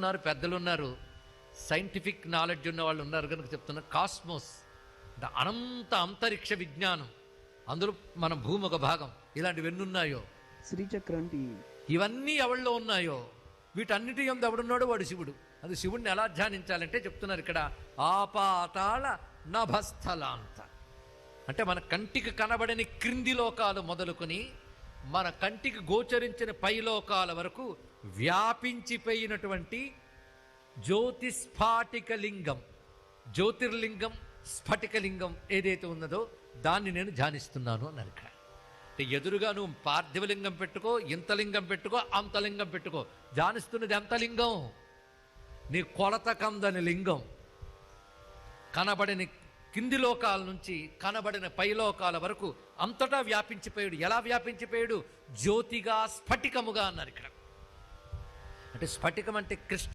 ఉన్నారు, పెద్దలు ఉన్నారు, సైంటిఫిక్ నాలెడ్జ్ ఉన్న వాళ్ళు ఉన్నారు కనుక చెప్తున్నారు. కాస్మోస్ అంటే అనంత అంతరిక్ష విజ్ఞానం, అందులో మన భూమి ఒక భాగం. ఇలాంటివి ఎన్ని ఉన్నాయో, శ్రీచక్రం ఇవన్నీ ఎవరిలో ఉన్నాయో వీటన్నిటి ఎందు ఎవడున్నాడో వాడు శివుడు. అది శివుడిని ఎలా ధ్యానించాలంటే చెప్తున్నారు ఇక్కడ, ఆపాతాళ నభస్థలాంత అంటే మన కంటికి కనబడని క్రింది లోకాలు మొదలుకొని మన కంటికి గోచరించిన పైలోకాల వరకు వ్యాపించిపోయినటువంటి జ్యోతిస్ఫాటిక లింగం, జ్యోతిర్లింగం, స్ఫటికలింగం ఏదైతే ఉన్నదో దాన్ని నేను ధ్యానిస్తున్నాను అన్నారు ఇక్కడ. అంటే ఎదురుగా నువ్వు పార్థివలింగం పెట్టుకో, ఇంత లింగం పెట్టుకో, అంత లింగం పెట్టుకో, ధ్యానిస్తున్నది ఎంత లింగం? నీ కొలత కందని లింగం. కనబడిన కింది లోకాల నుంచి కనబడిన పైలోకాల వరకు అంతటా వ్యాపించిపోయాడు. ఎలా వ్యాపించిపోయాడు? జ్యోతిగా, స్ఫటికముగా అన్నారు ఇక్కడ. అంటే స్ఫటికం అంటే